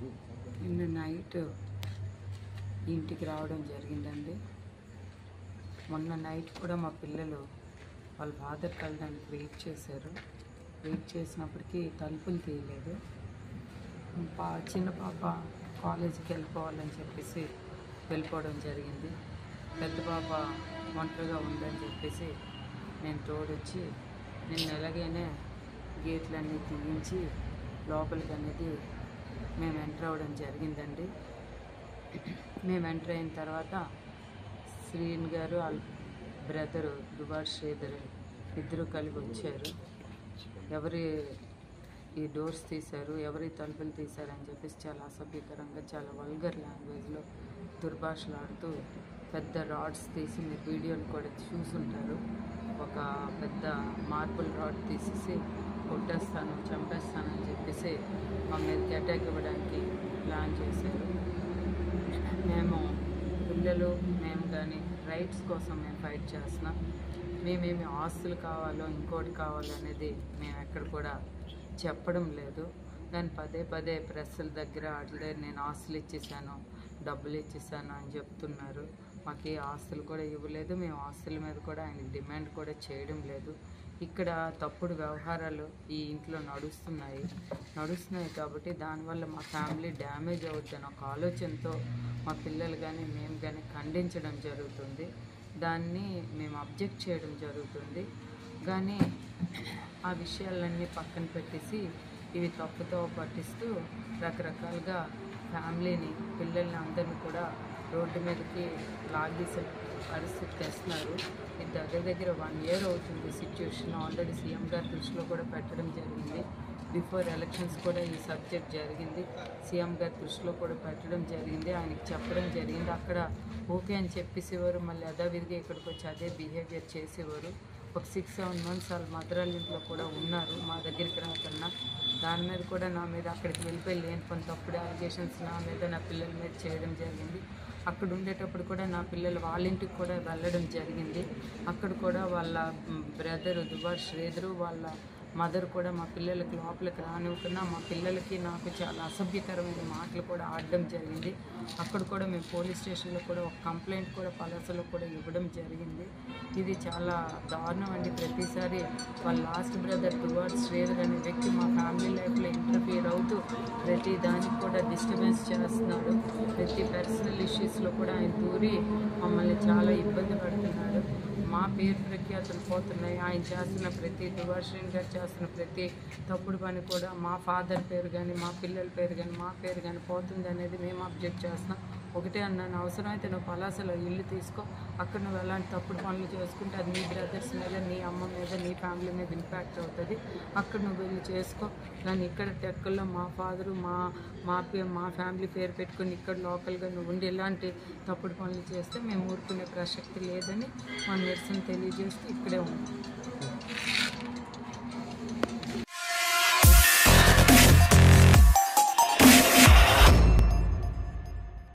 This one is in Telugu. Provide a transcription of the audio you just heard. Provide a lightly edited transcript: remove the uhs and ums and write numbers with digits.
నిన్న నైట్ ఇంటికి రావడం జరిగిందండి. మొన్న నైట్ కూడా మా పిల్లలు వాళ్ళ ఫాదర్ కలడానికి వెయిట్ చేశారు. వెయిట్ చేసినప్పటికీ తలుపులు తీయలేదు. చిన్న పాప కాలేజీకి వెళ్ళిపోవాలని చెప్పేసి వెళ్ళిపోవడం జరిగింది. పెద్ద పాప ఒంటరిగా ఉందని చెప్పేసి నేను తోడొచ్చి నిన్న ఎలాగైనా గేట్లన్నీ తీయించి లోపలికి అనేది మేము ఎంటర్ అవ్వడం జరిగిందండి. మేము ఎంటర్ అయిన తర్వాత శ్రీన్ గారు వాళ్ళ బ్రదరు దుబార్ శ్రీధర్ ఇద్దరు కలిపి వచ్చారు. ఎవరి ఈ డోర్స్ తీశారు, ఎవరి తలుపులు తీశారని చెప్పేసి చాలా అసభ్యకరంగా, చాలా వల్గర్ లాంగ్వేజ్లో దుర్భాషలాడుతూ పెద్ద రాడ్స్ తీసి, మీరు వీడియోలు కూడా చూసుంటారు, ఒక పెద్ద మార్బుల్ రాడ్ తీసేసి కొట్టేస్తాను, చంపేస్తానని చెప్పేసి మా మీదకి అటాక్ ఇవ్వడానికి ప్లాన్ చేశారు. మేము పిల్లలు మేము కానీ రైట్స్ కోసం మేము ఫైట్ చేస్తున్నాం. మేమేమి ఆస్తులు కావాలో ఇంకోటి కావాలో అనేది మేము ఎక్కడ కూడా చెప్పడం లేదు. కానీ పదే పదే ప్రెస్సుల దగ్గర అట్లే నేను ఆస్తులు ఇచ్చేసాను, డబ్బులు ఇచ్చేసాను అని చెప్తున్నారు. మాకు ఏ ఆస్తులు కూడా ఇవ్వలేదు. మేము ఆస్తుల మీద కూడా ఆయనకి డిమాండ్ కూడా చేయడం లేదు. ఇక్కడ తప్పుడు వ్యవహారాలు ఈ ఇంట్లో నడుస్తున్నాయి కాబట్టి దానివల్ల మా ఫ్యామిలీ డ్యామేజ్ అవుతుందని ఒక ఆలోచనతో మా పిల్లలు కానీ మేము కానీ ఖండించడం జరుగుతుంది. దాన్ని మేము అబ్జెక్ట్ చేయడం జరుగుతుంది. కానీ ఆ విషయాలన్నీ పక్కన పెట్టేసి ఇవి తప్పుతో పట్టిస్తూ రకరకాలుగా ఫ్యామిలీని, పిల్లల్ని అందరినీ కూడా రోడ్డు మీదకి లాగేసే పరిస్థితి తెస్తున్నారు. ఇది దగ్గర 1 year అవుతుంది సిచ్యువేషన్. ఆల్రెడీ సీఎం గారి దృష్టిలో కూడా పెట్టడం జరిగింది. బిఫోర్ ఎలక్షన్స్ కూడా ఈ సబ్జెక్ట్ జరిగింది. సీఎం గారి దృష్టిలో కూడా పెట్టడం జరిగింది. ఆయనకి చెప్పడం జరిగింది. అక్కడ ఓకే అని చెప్పేసేవారు, మళ్ళీ యథావిధిగా ఇక్కడికి వచ్చి అదే బిహేవియర్ చేసేవారు. ఒక 6-7 months వాళ్ళ మదరాళ్ళ ఇంట్లో కూడా ఉన్నారు మా దగ్గరికి రాకన్నా. దాని మీద కూడా నా మీద అక్కడికి వెళ్ళిపోయి లేని కొన్ని తప్పుడు అలిగేషన్స్ నా మీద, నా పిల్లల మీద చేయడం జరిగింది. అక్కడ ఉండేటప్పుడు కూడా నా పిల్లలు వాళ్ళ ఇంటికి కూడా వెళ్ళడం జరిగింది. అక్కడ కూడా వాళ్ళ బ్రదరు దుబార్ శ్రీధరు వాళ్ళ మదర్ కూడా మా పిల్లలకి లోపలికి రానివ్వకుండా మా పిల్లలకి నాకు చాలా అసభ్యకరమైన మాటలు కూడా ఆడడం జరిగింది. అక్కడ కూడా మేము పోలీస్ స్టేషన్లో కూడా ఒక కంప్లైంట్ కూడా పలాసలో కూడా ఇవ్వడం జరిగింది. ఇది చాలా దారుణం అండి. ప్రతిసారి వాళ్ళ లాస్ట్ బ్రదర్ దుబార్ శ్రీధర్ అనే వ్యక్తి మా ఫ్యామిలీ లైఫ్లో ఇంటర్ఫియర్ అవుతూ ప్రతి దానికి కూడా డిస్టర్బెన్స్ చేస్తున్నాడు. ప్రతి పర్సనల్ ఇష్యూస్లో కూడా ఆయన దూరి మమ్మల్ని చాలా ఇబ్బంది పడుతున్నాడు. మా పేరు ప్రఖ్యాతులు పోతున్నాయి. ఆయన చేస్తున్న ప్రతి దుబార్ శ్రీన్ గారు చేస్తున్న ప్రతి తప్పుడు పని కూడా మా ఫాదర్ పేరు కానీ, మా పిల్లల పేరు కానీ, మా పేరు కానీ పోతుంది అనేది మేము అబ్జెక్ట్ చేస్తున్నాం. ఒకటే అన్నాను, అవసరమైతే నువ్వు పలాసలో ఇల్లు తీసుకో, అక్కడ నువ్వు ఎలాంటి తప్పుడు పనులు చేసుకుంటే అది నీ బ్రదర్స్ మీద, నీ అమ్మ మీద, నీ ఫ్యామిలీ మీద ఇంపాక్ట్ అవుతుంది. అక్కడ నువ్వు వెళ్ళి చేసుకో. కానీ ఇక్కడ టెక్కల్లో మా ఫాదరు మా ఫ్యామిలీ పేరు పెట్టుకుని ఇక్కడ లోకల్గా నువ్వు ఉండి ఇలాంటి తప్పుడు పనులు చేస్తే మేము ఊరుకునే ప్రసక్తి లేదని మా నిరసన తెలియజేస్తూ ఇక్కడే ఉన్నాం.